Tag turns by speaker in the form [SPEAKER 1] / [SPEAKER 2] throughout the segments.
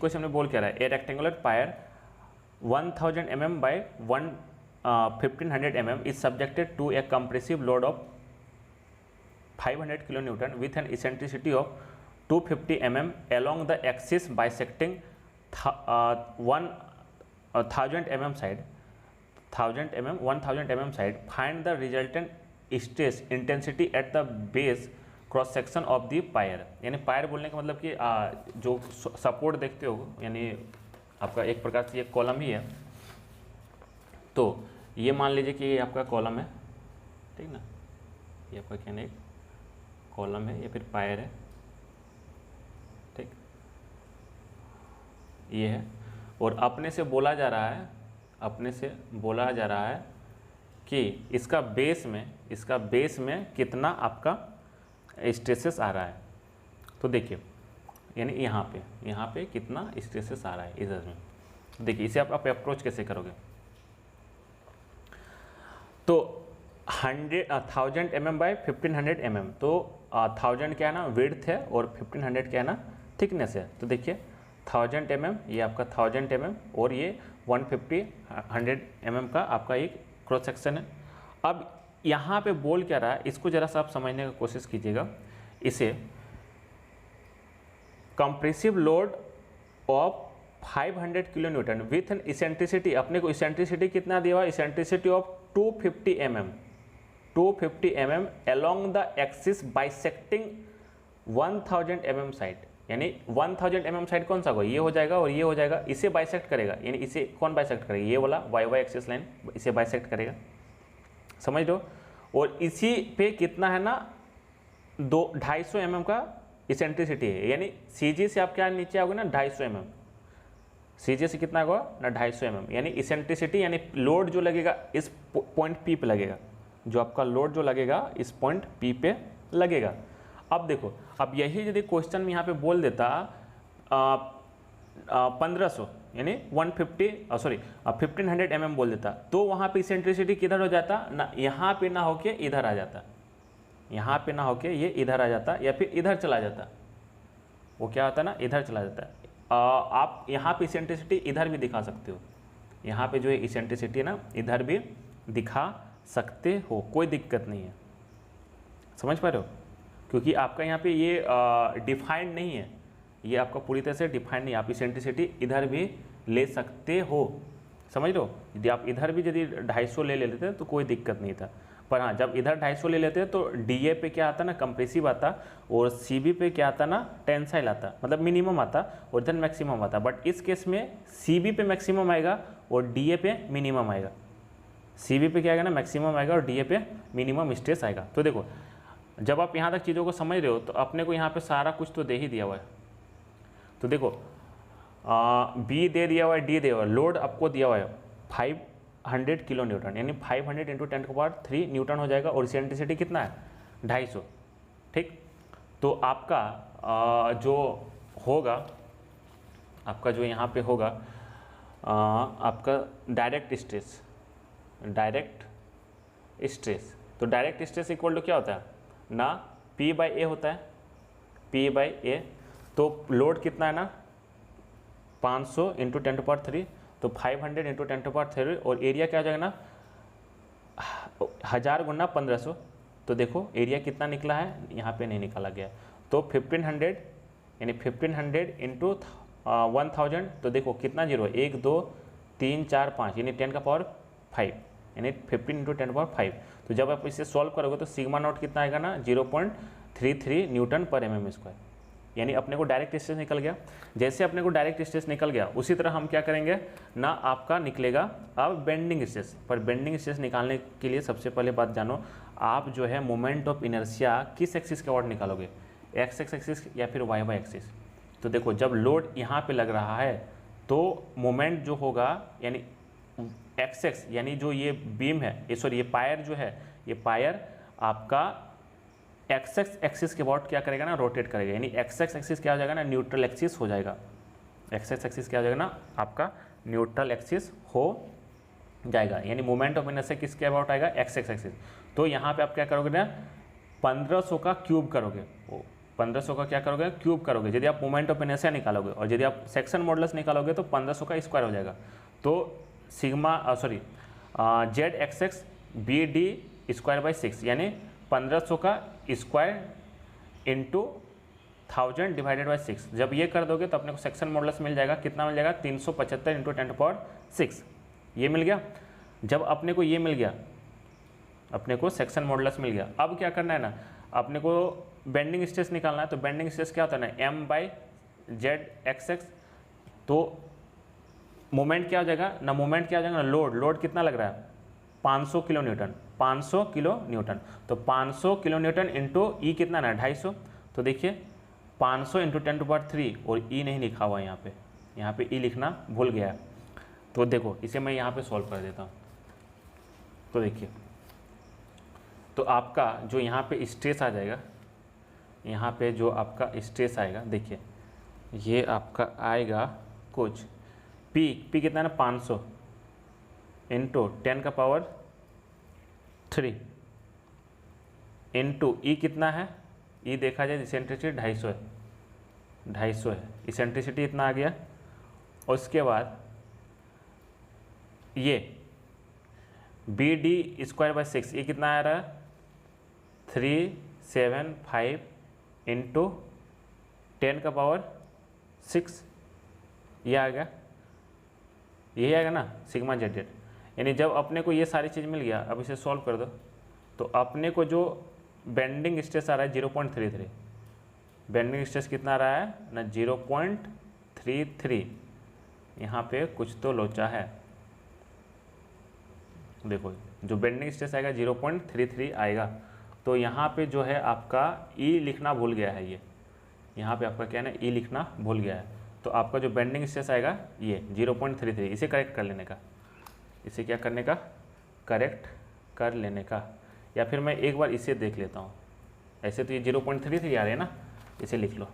[SPEAKER 1] Question में बोल क्या रहा है, a rectangular pier 1000 mm by 1500 mm is subjected to a compressive load of 500 kN with an eccentricity of 250 mm along the axis bisecting 1000 mm side. 1000 mm side. Find the resultant stress intensity at the base cross section of the pier. यानी pier बोलने का मतलब कि जो support देखते हो, यानी आपका एक प्रकार से ये कॉलम ही है। तो ये मान लीजिए कि ये आपका कॉलम है, ठीक ना, ये आपका क्या नहीं कॉलम है, ये फिर पायर है, ठीक, ये है। और अपने से बोला जा रहा है, अपने से बोला जा रहा है कि इसका बेस में कितना आपका स्ट्रेसेस आ रहा है। तो देखिए, यानी यहाँ पे कितना स्ट्रेसेस आ रहा है इधर में। देखिए इसे आप अप्रोच कैसे करोगे। तो 1000 mm बाई 1500 mm, तो 1000 क्या है ना विड्थ है और 1500 क्या है ना थिकनेस है। तो देखिए 1000 mm ये आपका 1000 mm और ये 100 mm का आपका एक क्रॉस सेक्शन है। अब यहाँ पे बोल क्या रहा है, इसको जरा सा आप समझने की कोशिश कीजिएगा। इसे compressive load of 500 kN with an eccentricity, अपने को इसेंट्रिसिटी कितना दिया हुआ, eccentricity of 250 mm along the axis bisecting 1000 mm side. यानी 1000 mm साइड कौन सा होगा, ये हो जाएगा और ये हो जाएगा, इसे बाइसेक्ट करेगा। यानी इसे कौन बाइसेक्ट करेगा, ये वाला वाई एक्सिस लाइन इसे बाइसेक्ट करेगा, समझ लो। और इसी पे कितना है ना 250 mm का इसेंट्रिसिटी है। यानी सीजी से आप क्या नीचे आओगे ना 250 mm, सीजी से कितना होगा ना 250 mm। यानी इसेंट्रिसिटी यानी लोड जो लगेगा इस पॉइंट पी पे लगेगा, जो आपका लोड जो लगेगा इस पॉइंट पी पे लगेगा। अब देखो, अब यही यदि क्वेश्चन में यहाँ पे बोल देता 1500 यानी 1500 mm बोल देता, तो वहाँ पे इसेंट्रिसिटी किधर हो जाता ना, यहाँ पे ना होके इधर आ जाता, यहाँ पे ना होके ये इधर आ जाता या फिर इधर चला जाता। वो क्या होता ना, इधर चला जाता। आप यहाँ पे इसेंट्रिसिटी इधर भी दिखा सकते हो, यहाँ पे जो है इसेंट्रिसिटी ना इधर भी दिखा सकते हो, कोई दिक्कत नहीं है, समझ पा रहे हो। क्योंकि आपका यहाँ पे ये डिफाइंड नहीं है, ये आपका पूरी तरह से डिफाइंड नहीं है। आप इसेंट्रिसिटी इधर भी ले सकते हो, समझ लो। यदि आप इधर भी यदि 250 ले लेते तो कोई दिक्कत नहीं था। पर हाँ, जब इधर 250 ले लेते तो डीए पे क्या आता ना कंप्रेसिव आता, और सीबी पे क्या आता ना टेंसाइल आता, मतलब मिनिमम आता और इधर मैक्सिमम आता। बट इस केस में सीबी पे मैक्सिमम आएगा और डीए पे मिनिमम आएगा। सीबी पे क्या आएगा ना मैक्सिमम आएगा और डीए पे मिनिमम स्ट्रेस आएगा। तो देखो, जब आप यहाँ तक चीज़ों को समझ रहे हो तो अपने को यहाँ पे सारा कुछ तो दे ही दिया हुआ है। तो देखो बी दे दिया हुआ है, डी दिया हुआ है, लोड आपको दिया हुआ है 500 kN, यानी 500 × 10³ न्यूटन हो जाएगा। और इसेंट्रिसिटी कितना है 250, ठीक। तो आपका जो होगा, आपका जो यहाँ पे होगा आपका डायरेक्ट स्ट्रेस, तो डायरेक्ट स्ट्रेस इक्वल टू क्या होता है ना P/A होता है, P/A। तो लोड कितना है ना 500 × 10³ तो 500 × 10³ और एरिया क्या हो जाएगा ना 1000 × 1500। तो देखो एरिया कितना निकला है, यहाँ पे नहीं निकाला गया। तो 1500 यानी 1500 × 1000, तो देखो कितना जीरो है 1 2 3 4 5 यानी 10⁵ यानी 15 × 10⁵। तो जब आप इसे सॉल्व करोगे तो सिग्मा नॉट कितना आएगा ना 0.33 N/mm²। यानी अपने को डायरेक्ट स्ट्रेस निकल गया। जैसे अपने को डायरेक्ट स्ट्रेस निकल गया उसी तरह हम क्या करेंगे ना, आपका निकलेगा अब बेंडिंग स्ट्रेस। पर बेंडिंग स्ट्रेस निकालने के लिए सबसे पहले बात जानो, आप जो है मोमेंट ऑफ इनर्शिया किस एक्सिस के अकॉर्डिंग निकालोगे, एक्स एक्सिस या फिर वाई एक्सिस। तो देखो जब लोड यहाँ पे लग रहा है तो मोमेंट जो होगा यानी एक्स यानी जो ये बीम है, ये सॉरी ये पायर जो है, ये पायर आपका एक्स एक्सिस के अबाउट क्या करेगा ना रोटेट करेगा। यानी एक्स एक्सिस क्या हो जाएगा ना न्यूट्रल एक्सिस हो जाएगा। एक्स एक्सिस क्या हो जाएगा ना आपका न्यूट्रल एक्सिस हो जाएगा। यानी मोमेंट ऑफ इनर्शिया किसके अबाउट आएगा एक्स एक्सिस। तो यहाँ पे आप क्या करोगे ना 1500 का क्यूब करोगे, 1500 का क्या करोगे, क्यूब करोगे यदि आप मोमेंट ऑफ इनर्शिया निकालोगे, और यदि आप सेक्शन मॉडुलस निकालोगे तो 1500 का स्क्वायर हो जाएगा। तो sigma Z X X B D square by 6 यानी 1500 का स्क्वायर इंटू 1000 डिवाइडेड बाई 6। जब ये कर दोगे तो अपने को सेक्शन मॉडुलस मिल जाएगा, कितना मिल जाएगा, 375 इंटू 10⁻6 ये मिल गया। जब अपने को ये मिल गया, अपने को सेक्शन मॉडुलस मिल गया, अब क्या करना है ना, अपने को बेंडिंग स्ट्रेस निकालना है। तो बेंडिंग स्ट्रेस क्या होता है ना, m by Z X x. तो मोमेंट क्या हो जाएगा ना, मोमेंट क्या हो जाएगा ना, लोड कितना लग रहा है, 500 किलो न्यूटन, 500 किलो न्यूटन। तो 500 किलो न्यूटन इंटू ई कितना ना, 250। तो देखिए 500 इंटू 10⁻3 और ई नहीं लिखा हुआ है यहाँ पे ई लिखना भूल गया है। तो देखो इसे मैं यहाँ पे सॉल्व कर देता हूँ। तो देखिए, तो आपका जो यहाँ पे स्ट्रेस आ जाएगा, यहाँ पे जो आपका स्ट्रेस आएगा, देखिए ये आपका आएगा कुछ पी कितना है ना, 500 इंटू 10⁻3 इंटू ई कितना है, ई देखा जाए इसेंट्रिसिटी 250 है, 250 है, इसेंट्रिसिटी इतना आ गया। और उसके बाद ये बी डी स्क्वायर बाई 6 ये कितना आ रहा है, 375 इंटू 10⁻6 ये आ गया, यही आएगा ना सिग्मा जेड। यानी जब अपने को ये सारी चीज़ मिल गया, अब इसे सॉल्व कर दो तो अपने को जो बेंडिंग स्ट्रेस आ रहा है 0.33, बेंडिंग स्ट्रेस कितना आ रहा है ना, 0.33। यहाँ पे कुछ तो लोचा है, देखो जो बेंडिंग स्ट्रेस आएगा 0.33 आएगा। तो यहाँ पे जो है आपका ई लिखना भूल गया है, ये यहाँ पे आपका क्या है ना, ई लिखना भूल गया है। तो आपका जो बेंडिंग स्ट्रेस आएगा ये 0.33, इसे करेक्ट कर लेने का, इसे क्या करने का, करेक्ट कर लेने का। या फिर मैं एक बार इसे देख लेता हूँ, ऐसे तो ये 0.33 आ रहे हैं ना, इसे लिख लो।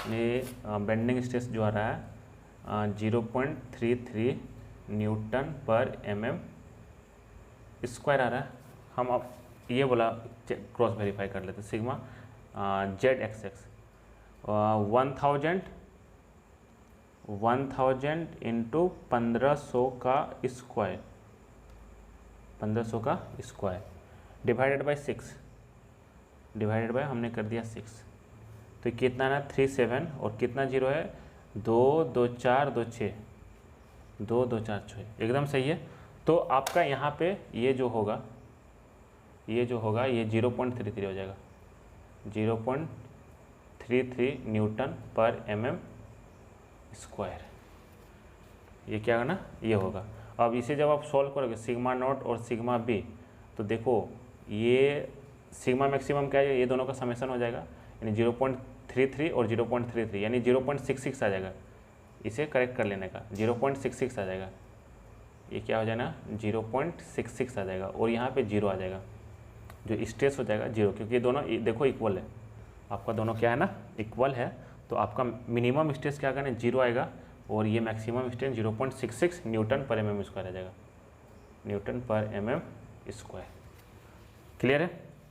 [SPEAKER 1] ये बेंडिंग स्ट्रेस जो आ रहा है 0.33 न्यूटन पर mm स्क्वायर आ रहा है। हम अब ये बोला क्रॉस वेरीफाई कर लेते, sigma Z X x 1000 into 1500 का स्क्वायर, 1500 का square divided by 6, divided by हमने कर दिया 6। तो कितना ना 37 और कितना जीरो है, 2 2 4 2 6, 2 2 4 6, एकदम सही है। तो आपका यहाँ पे ये जो होगा ये 0.33 हो जाएगा, 0.33 न्यूटन पर mm स्क्वायर, ये क्या होगा ना, ये होगा। अब इसे जब आप सॉल्व करोगे सिग्मा नॉट और सिग्मा बी, तो देखो ये सिग्मा मैक्सिमम क्या है, ये दोनों का समेशन हो जाएगा, यानी 0.33 और 0.33 यानी 0.66 आ जाएगा। इसे करेक्ट कर लेने का, 0.66 आ जाएगा, ये क्या हो जाएगा, 0.66 आ जाएगा। और यहाँ पे 0 आ जाएगा, जो स्ट्रेस हो जाएगा 0, क्योंकि ये दोनों देखो इक्वल है, आपका दोनों क्या है ना, इक्वल है। तो आपका मिनिमम स्ट्रेस क्या करना, 0 आएगा, और ये मैक्सिमम स्ट्रेस 0.66 न्यूटन पर mm स्क्वायर आ जाएगा, न्यूटन पर mm स्क्वायर। क्लियर है।